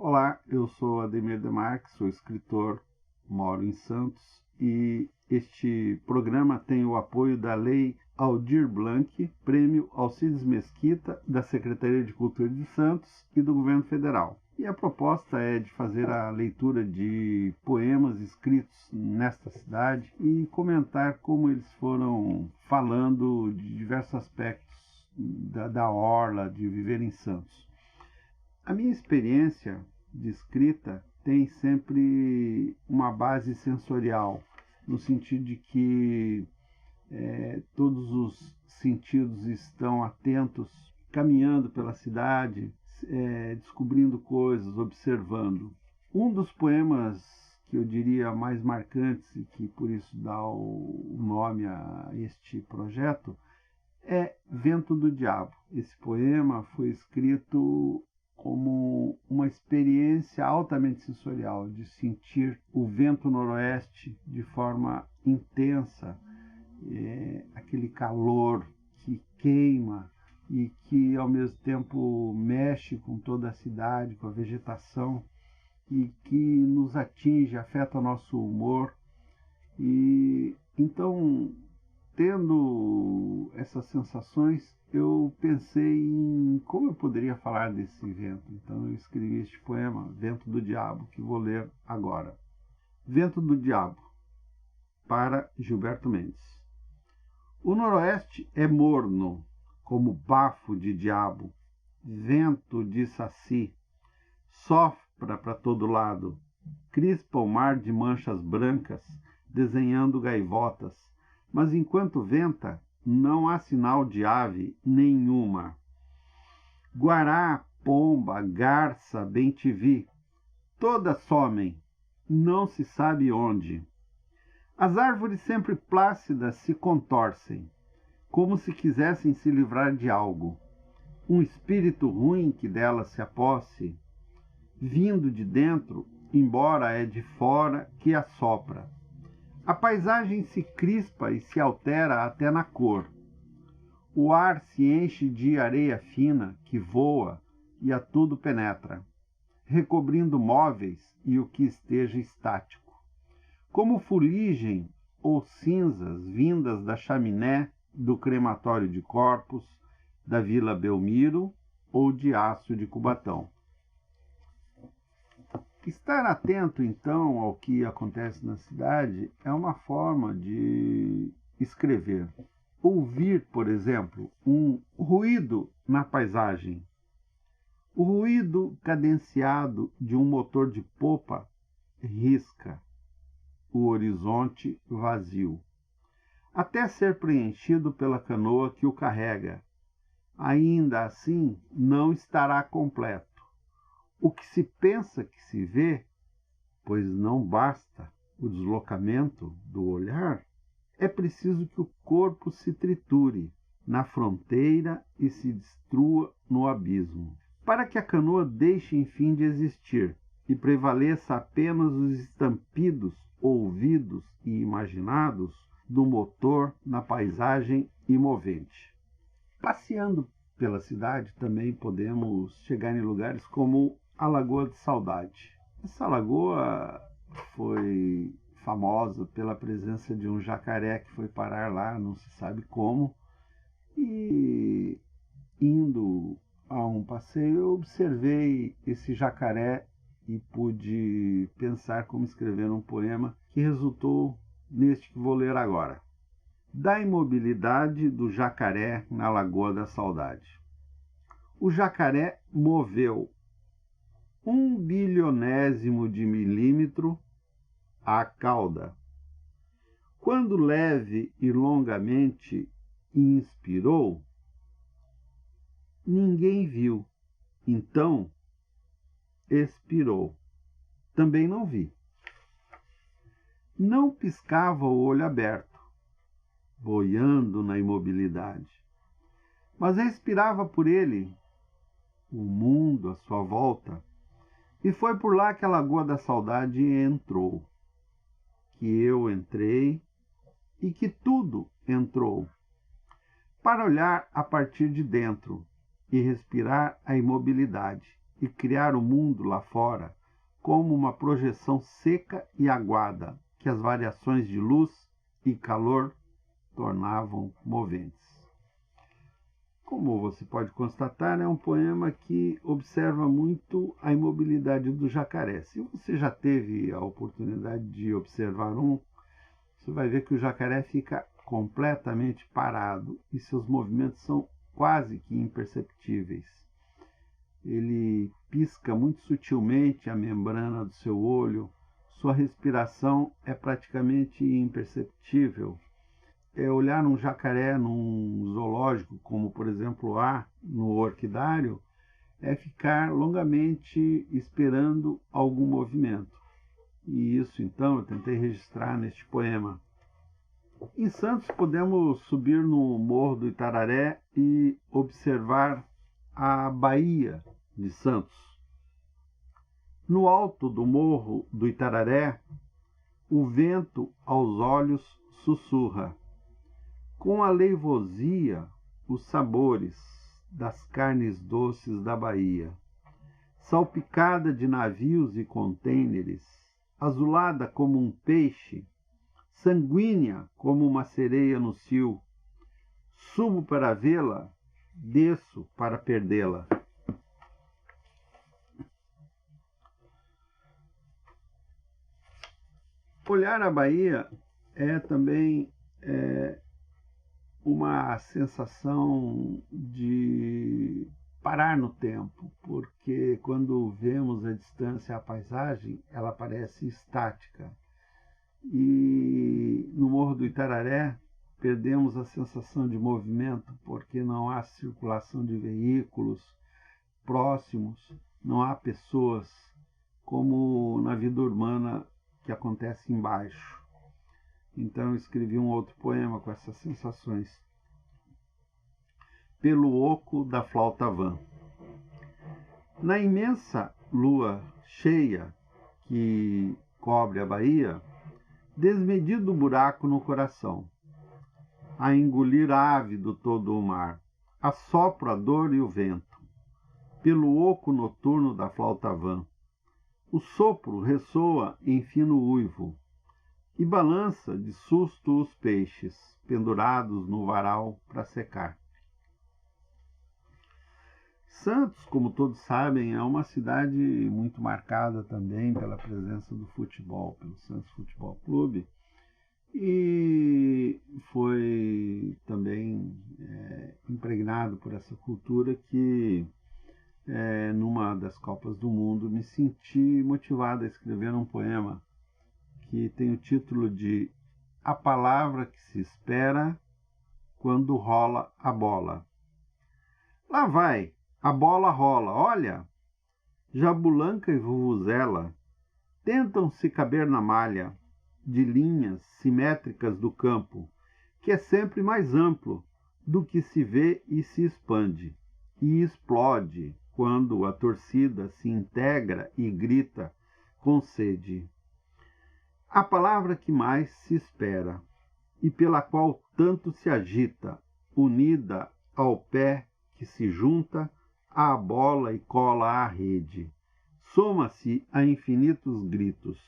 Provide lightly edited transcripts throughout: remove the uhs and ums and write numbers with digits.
Olá, eu sou Ademir Demarque, sou escritor, moro em Santos e este programa tem o apoio da Lei Aldir Blanc, Prêmio Alcides Mesquita, da Secretaria de Cultura de Santos e do Governo Federal. E a proposta é de fazer a leitura de poemas escritos nesta cidade e comentar como eles foram falando de diversos aspectos da orla, de viver em Santos. A minha experiência de escrita tem sempre uma base sensorial, no sentido de que todos os sentidos estão atentos, caminhando pela cidade, descobrindo coisas, observando. Um dos poemas que eu diria mais marcantes e que por isso dá o nome a este projeto é Vento do Diabo. Esse poema foi escrito como uma experiência altamente sensorial, de sentir o vento noroeste de forma intensa, aquele calor que queima e que ao mesmo tempo mexe com toda a cidade, com a vegetação, e que nos atinge, afeta o nosso humor. E então, tendo essas sensações, eu pensei em como eu poderia falar desse vento. Então eu escrevi este poema, Vento do Diabo, que vou ler agora. Vento do Diabo, para Gilberto Mendes. O noroeste é morno, como bafo de diabo, vento de saci, sopra para todo lado, crispa o mar de manchas brancas, desenhando gaivotas, mas enquanto venta, não há sinal de ave nenhuma. Guará, pomba, garça, bem-te-vi, todas somem, não se sabe onde. As árvores sempre plácidas se contorcem, como se quisessem se livrar de algo. Um espírito ruim que delas se aposse, vindo de dentro, embora é de fora que assopra. A paisagem se crispa e se altera até na cor. O ar se enche de areia fina que voa e a tudo penetra, recobrindo móveis e o que esteja estático. Como fuligem ou cinzas vindas da chaminé do crematório de Corpos, da Vila Belmiro ou de Aço de Cubatão. Estar atento, então, ao que acontece na cidade é uma forma de escrever. Ouvir, por exemplo, um ruído na paisagem. O ruído cadenciado de um motor de popa risca o horizonte vazio, até ser preenchido pela canoa que o carrega. Ainda assim, não estará completo. O que se pensa que se vê, pois não basta o deslocamento do olhar, é preciso que o corpo se triture na fronteira e se destrua no abismo, para que a canoa deixe enfim de existir e prevaleça apenas os estampidos ouvidos e imaginados do motor na paisagem imovente. Passeando pela cidade também podemos chegar em lugares como a Lagoa de Saudade. Essa lagoa foi famosa pela presença de um jacaré que foi parar lá, não se sabe como, e indo a um passeio eu observei esse jacaré e pude pensar como escrever um poema que resultou neste que vou ler agora. Da imobilidade do jacaré na Lagoa da Saudade. O jacaré moveu 1/1000 de milímetro a cauda. Quando leve e longamente inspirou, ninguém viu. Então expirou. Também não vi. Não piscava o olho aberto, boiando na imobilidade, mas respirava por ele o mundo à sua volta, e foi por lá que a Lagoa da Saudade entrou, que eu entrei e que tudo entrou, para olhar a partir de dentro e respirar a imobilidade e criar o mundo lá fora como uma projeção seca e aguada que as variações de luz e calor tornavam moventes. Como você pode constatar, é um poema que observa muito a imobilidade do jacaré. Se você já teve a oportunidade de observar um, você vai ver que o jacaré fica completamente parado e seus movimentos são quase que imperceptíveis. Ele pisca muito sutilmente a membrana do seu olho, sua respiração é praticamente imperceptível. Olhar um jacaré num zoológico, como por exemplo há no orquidário, é ficar longamente esperando algum movimento. E isso então eu tentei registrar neste poema. Em Santos podemos subir no Morro do Itararé e observar a Baía de Santos. No alto do Morro do Itararé, o vento aos olhos sussurra. Com aleivosia, os sabores das carnes doces da Bahia, salpicada de navios e contêineres, azulada como um peixe, sanguínea como uma sereia no cio. Subo para vê-la, desço para perdê-la. Olhar a Bahia é também uma sensação de parar no tempo, porque quando vemos à distância a paisagem, ela parece estática. E no Morro do Itararé perdemos a sensação de movimento, porque não há circulação de veículos próximos, não há pessoas, como na vida urbana que acontece embaixo. Então eu escrevi um outro poema com essas sensações. Pelo oco da flauta vã. Na imensa lua cheia que cobre a Bahia, desmedido buraco no coração, a engolir ávido todo o mar, assopro a dor e o vento, pelo oco noturno da flauta vã. O sopro ressoa em fino uivo, e balança de susto os peixes, pendurados no varal para secar. Santos, como todos sabem, é uma cidade muito marcada também pela presença do futebol, pelo Santos Futebol Clube, e foi também impregnado por essa cultura que, numa das Copas do Mundo, me senti motivado a escrever um poema que tem o título de A Palavra que se Espera Quando Rola a Bola. Lá vai, a bola rola, olha! Jabulanca e vuvuzela tentam se caber na malha de linhas simétricas do campo, que é sempre mais amplo do que se vê e se expande, e explode quando a torcida se integra e grita com sede. A palavra que mais se espera, e pela qual tanto se agita, unida ao pé que se junta à bola e cola à rede, soma-se a infinitos gritos,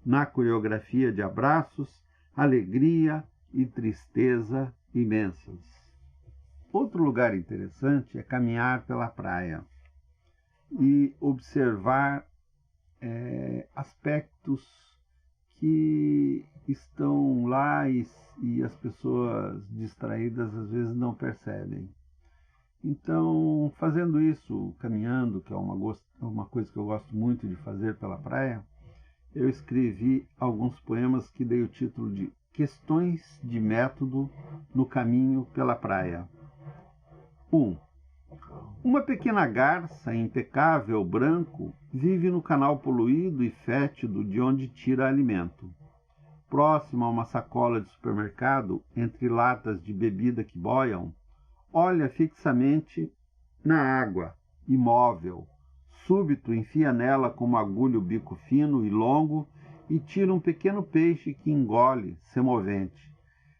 na coreografia de abraços, alegria e tristeza imensas. Outro lugar interessante é caminhar pela praia e observar aspectos que estão lá e as pessoas distraídas às vezes não percebem. Então, fazendo isso, caminhando, que é uma coisa que eu gosto muito de fazer pela praia, eu escrevi alguns poemas que dei o título de Questões de Método no Caminho pela Praia. 1. Uma pequena garça impecável branco vive no canal poluído e fétido de onde tira alimento. Próximo a uma sacola de supermercado, entre latas de bebida que boiam, olha fixamente na água, imóvel. Súbito enfia nela com uma agulha o bico fino e longo e tira um pequeno peixe que engole, semovente.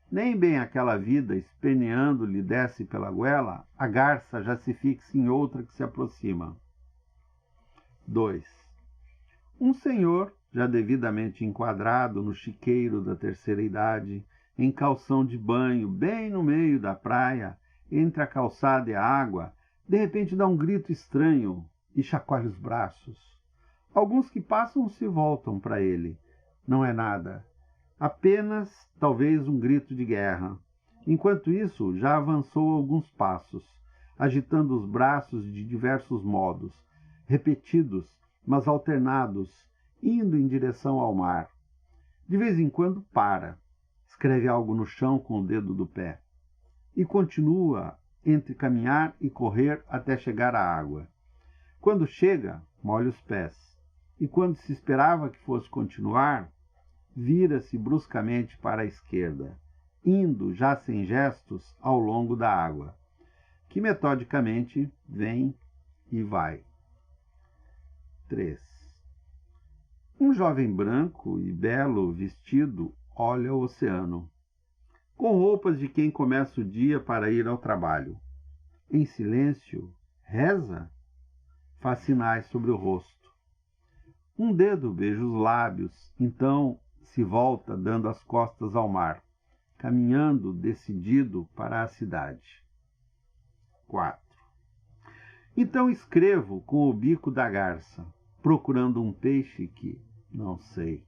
Nem bem aquela vida, esperneando, lhe desce pela goela, a garça já se fixa em outra que se aproxima. 2. Um senhor, já devidamente enquadrado no chiqueiro da terceira idade, em calção de banho, bem no meio da praia, entre a calçada e a água, de repente dá um grito estranho e chacoalha os braços. Alguns que passam se voltam para ele. Não é nada. Apenas, talvez, um grito de guerra. Enquanto isso, já avançou alguns passos, agitando os braços de diversos modos, repetidos, mas alternados, indo em direção ao mar. De vez em quando para, escreve algo no chão com o dedo do pé, e continua entre caminhar e correr até chegar à água. Quando chega, molha os pés, e quando se esperava que fosse continuar, vira-se bruscamente para a esquerda, indo, já sem gestos, ao longo da água, que metodicamente vem e vai. 3. Um jovem branco e belo vestido olha o oceano, com roupas de quem começa o dia para ir ao trabalho. Em silêncio, reza, faz sinais sobre o rosto. Um dedo beija os lábios, então se volta dando as costas ao mar, caminhando decidido para a cidade. 4. Então escrevo com o bico da garça, procurando um peixe que não sei.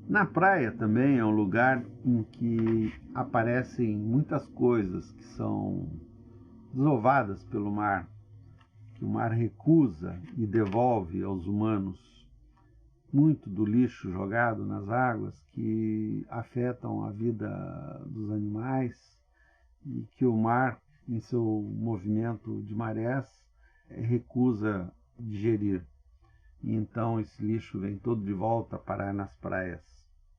Na praia também é um lugar em que aparecem muitas coisas que são desovadas pelo mar, que o mar recusa e devolve aos humanos. Muito do lixo jogado nas águas que afetam a vida dos animais e que o mar, em seu movimento de marés, recusa digerir. E então esse lixo vem todo de volta parar nas praias.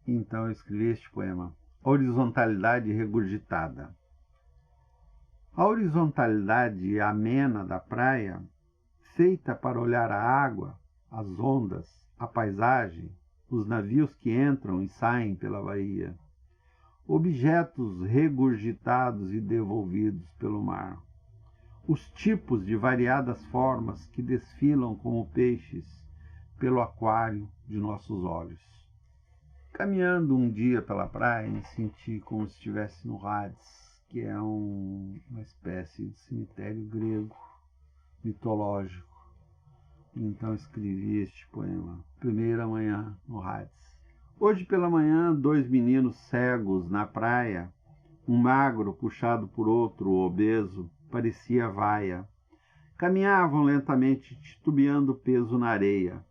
Então eu escrevi este poema, Horizontalidade Regurgitada. A horizontalidade amena da praia, feita para olhar a água, as ondas, a paisagem, os navios que entram e saem pela baía, objetos regurgitados e devolvidos pelo mar, os tipos de variadas formas que desfilam como peixes pelo aquário de nossos olhos. Caminhando um dia pela praia, me senti como se estivesse no Hades, que é uma espécie de cemitério grego, mitológico. Então escrevi este poema, Primeira Manhã no Hades. Hoje pela manhã, 2 meninos cegos na praia, um magro puxado por outro obeso, parecia vaia. Caminhavam lentamente, titubeando peso na areia,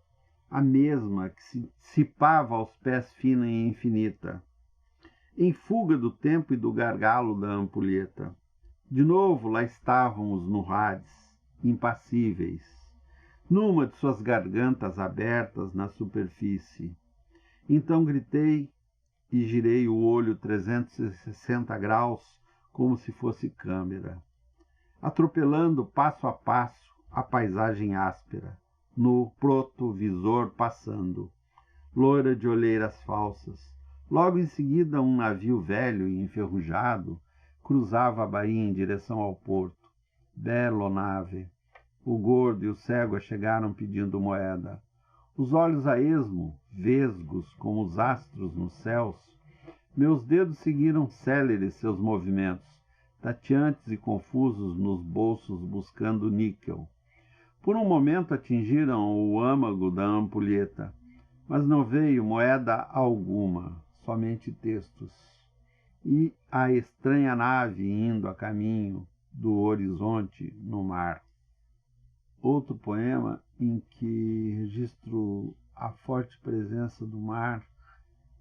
a mesma que se dissipava aos pés fina e infinita, em fuga do tempo e do gargalo da ampulheta. De novo lá estávamos no Hades, impassíveis, numa de suas gargantas abertas na superfície. Então gritei e girei o olho 360 graus como se fosse câmera, atropelando passo a passo a paisagem áspera, no protovisor passando, loira de olheiras falsas. Logo em seguida, um navio velho e enferrujado cruzava a baía em direção ao porto. Belo nave. O gordo e o cego chegaram pedindo moeda. Os olhos a esmo, vesgos como os astros nos céus, meus dedos seguiram céleres seus movimentos, tateantes e confusos nos bolsos buscando níquel. Por um momento atingiram o âmago da ampulheta, mas não veio moeda alguma, somente textos. E a estranha nave indo a caminho do horizonte no mar. Outro poema em que registro a forte presença do mar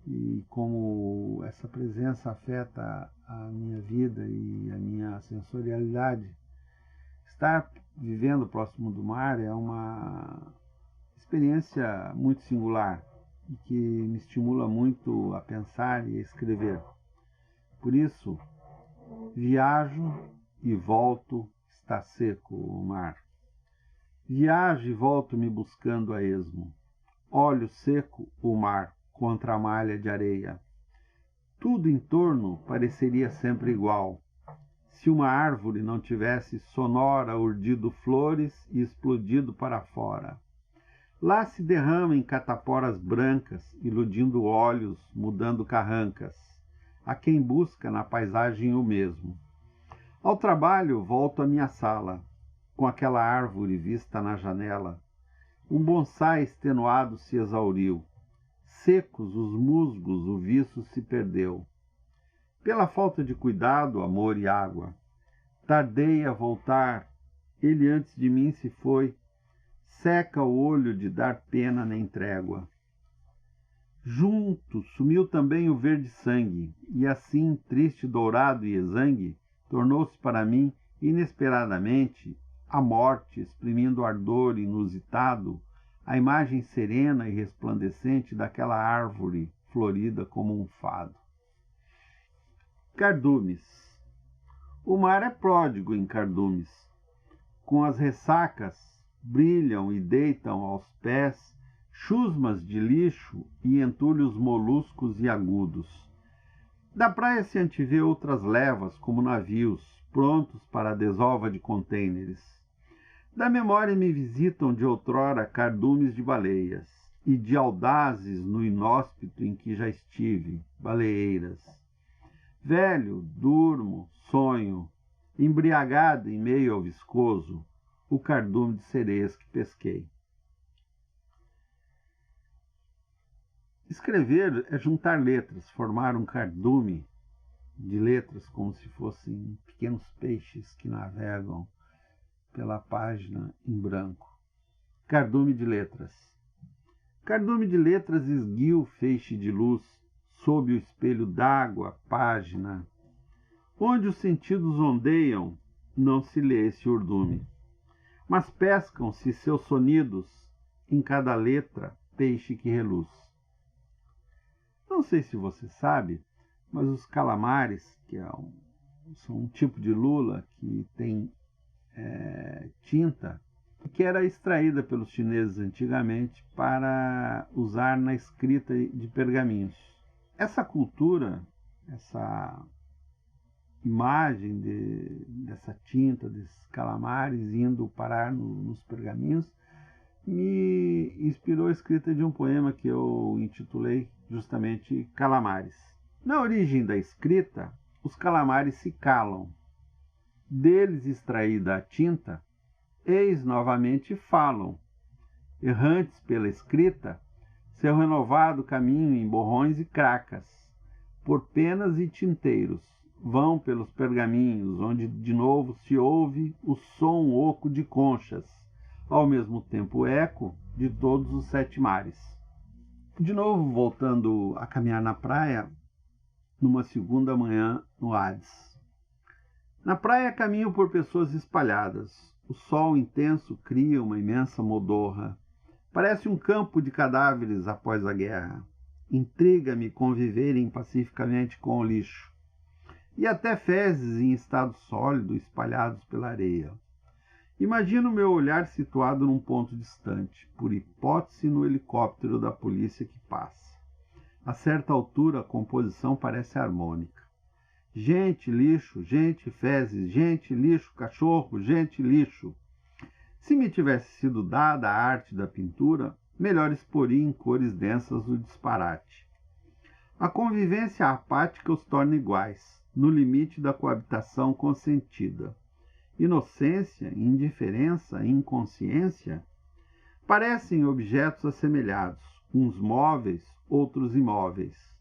e como essa presença afeta a minha vida e a minha sensorialidade. Estar vivendo próximo do mar é uma experiência muito singular e que me estimula muito a pensar e a escrever. Por isso, viajo e volto, está seco o mar. Viajo e volto me buscando a esmo. Olho seco o mar contra a malha de areia. Tudo em torno pareceria sempre igual, se uma árvore não tivesse sonora urdido flores e explodido para fora. Lá se derrama em cataporas brancas, iludindo olhos, mudando carrancas, a quem busca na paisagem o mesmo. Ao trabalho volto à minha sala, com aquela árvore vista na janela. Um bonsai extenuado se exauriu. Secos os musgos, o viço se perdeu. Pela falta de cuidado, amor e água. Tardei a voltar, ele antes de mim se foi. Seca o olho de dar pena nem trégua. Junto sumiu também o verde sangue, e assim, triste, dourado e exangue, tornou-se para mim, inesperadamente, a morte, exprimindo ardor inusitado, a imagem serena e resplandecente daquela árvore florida como um fado. Cardumes. O mar é pródigo em cardumes. Com as ressacas, brilham e deitam aos pés chusmas de lixo e entulhos moluscos e agudos. Da praia se antevê outras levas, como navios, prontos para a desova de contêineres. Da memória me visitam de outrora cardumes de baleias, e de audazes no inóspito em que já estive, baleeiras. Velho, durmo, sonho, embriagado em meio ao viscoso, o cardume de sereias que pesquei. Escrever é juntar letras, formar um cardume de letras como se fossem pequenos peixes que navegam pela página em branco. Cardume de letras. Cardume de letras esguio feixe de luz, sob o espelho d'água, página. Onde os sentidos ondeiam, não se lê esse urdume. Mas pescam-se seus sonidos, em cada letra, peixe que reluz. Não sei se você sabe, mas os calamares, que são um tipo de lula que tem tinta, que era extraída pelos chineses antigamente para usar na escrita de pergaminhos. Essa cultura, essa imagem dessa tinta, desses calamares indo parar nos pergaminhos, me inspirou a escrita de um poema que eu intitulei justamente Calamares. Na origem da escrita, os calamares se calam. Deles extraída a tinta, eis novamente falam. Errantes pela escrita, seu renovado caminho em borrões e cracas, por penas e tinteiros, vão pelos pergaminhos, onde de novo se ouve o som oco de conchas, ao mesmo tempo eco de todos os 7 mares. De novo voltando a caminhar na praia, numa segunda manhã no Hades. Na praia caminho por pessoas espalhadas. O sol intenso cria uma imensa modorra. Parece um campo de cadáveres após a guerra. Intriga-me conviverem pacificamente com o lixo. E até fezes em estado sólido espalhados pela areia. Imagino meu olhar situado num ponto distante, por hipótese no helicóptero da polícia que passa. A certa altura a composição parece harmônica. Gente, lixo, gente, fezes, gente, lixo, cachorro, gente, lixo. Se me tivesse sido dada a arte da pintura, melhor exporia em cores densas o disparate. A convivência apática os torna iguais, no limite da coabitação consentida. Inocência, indiferença, inconsciência parecem objetos assemelhados, uns móveis, outros imóveis.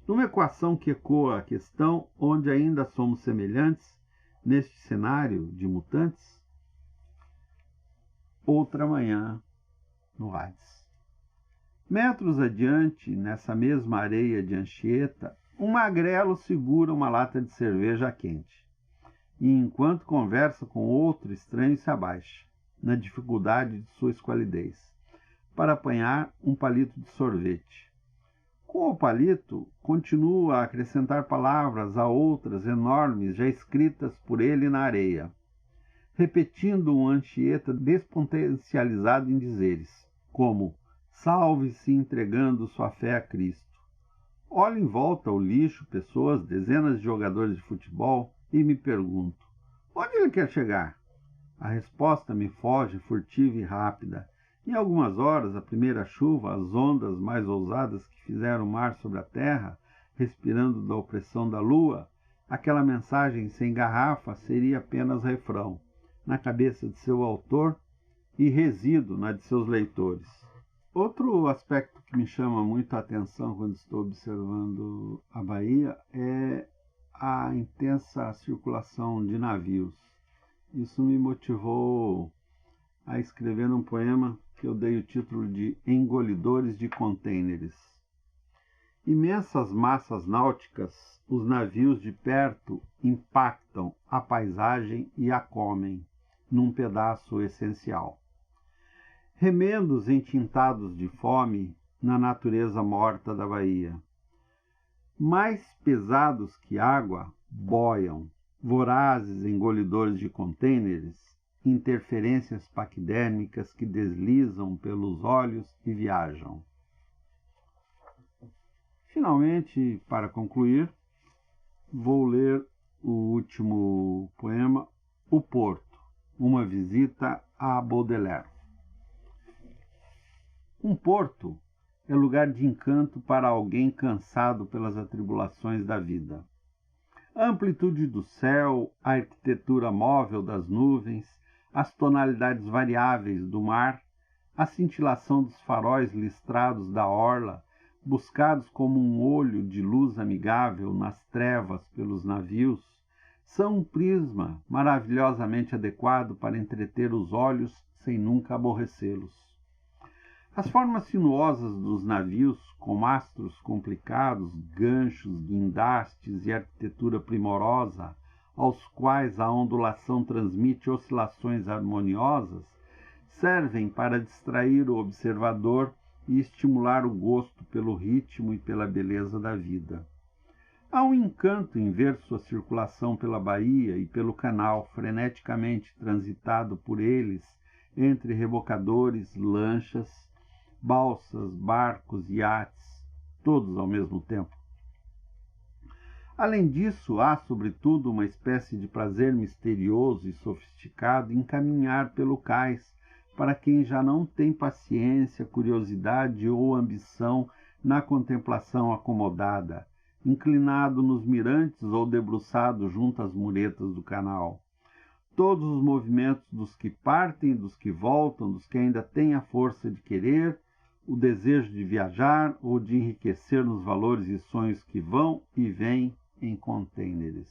Numa equação que ecoa a questão onde ainda somos semelhantes, neste cenário de mutantes, outra manhã no Hades. Metros adiante, nessa mesma areia de Anchieta, um magrelo segura uma lata de cerveja quente. E enquanto conversa com outro estranho se abaixa, na dificuldade de sua esqualidez, para apanhar um palito de sorvete. Com o palito, continua a acrescentar palavras a outras enormes já escritas por ele na areia, repetindo um Anchieta despotencializado em dizeres, como salve-se entregando sua fé a Cristo. Olha em volta o lixo, pessoas, dezenas de jogadores de futebol, e me pergunto: onde ele quer chegar? A resposta me foge furtiva e rápida. Em algumas horas, a primeira chuva, as ondas mais ousadas que fizeram o mar sobre a terra, respirando da opressão da lua, aquela mensagem sem garrafa seria apenas refrão, na cabeça de seu autor e resíduo na de seus leitores. Outro aspecto que me chama muito a atenção quando estou observando a Bahia é a intensa circulação de navios. Isso me motivou a escrever um poema que eu dei o título de Engolidores de Contêineres. Imensas massas náuticas, os navios de perto impactam a paisagem e a comem num pedaço essencial. Remendos entintados de fome na natureza morta da Bahia. Mais pesados que água, boiam, vorazes engolidores de contêineres, interferências paquidérmicas que deslizam pelos olhos e viajam. Finalmente, para concluir, vou ler o último poema, O Porto, uma visita a Baudelaire. Um porto é lugar de encanto para alguém cansado pelas atribulações da vida. A amplitude do céu, a arquitetura móvel das nuvens, as tonalidades variáveis do mar, a cintilação dos faróis listrados da orla, buscados como um olho de luz amigável nas trevas pelos navios, são um prisma maravilhosamente adequado para entreter os olhos sem nunca aborrecê-los. As formas sinuosas dos navios, com mastros complicados, ganchos, guindastes e arquitetura primorosa, aos quais a ondulação transmite oscilações harmoniosas, servem para distrair o observador e estimular o gosto pelo ritmo e pela beleza da vida. Há um encanto em ver sua circulação pela Bahia e pelo canal freneticamente transitado por eles entre rebocadores, lanchas, balsas, barcos, iates, todos ao mesmo tempo. Além disso, há, sobretudo, uma espécie de prazer misterioso e sofisticado em caminhar pelo cais, para quem já não tem paciência, curiosidade ou ambição na contemplação acomodada, inclinado nos mirantes ou debruçado junto às muretas do canal. Todos os movimentos dos que partem, dos que voltam, dos que ainda têm a força de querer, o desejo de viajar ou de enriquecer nos valores e sonhos que vão e vêm em contêineres.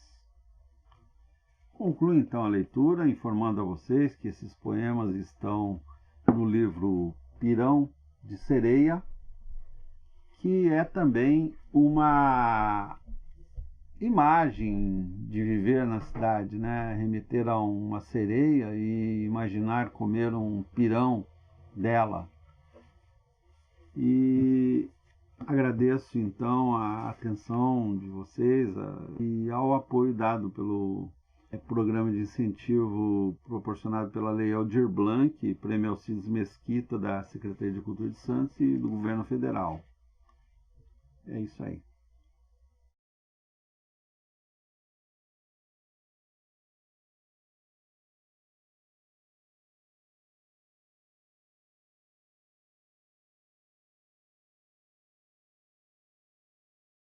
Concluo então a leitura, informando a vocês que esses poemas estão no livro Pirão de Sereia, que é também uma imagem de viver na cidade, né? Remeter a uma sereia e imaginar comer um pirão dela. E agradeço então a atenção de vocês e ao apoio dado pelo programa de incentivo proporcionado pela Lei Aldir Blanc, Prêmio Alcides Mesquita da Secretaria de Cultura de Santos e do Governo Federal. É isso aí.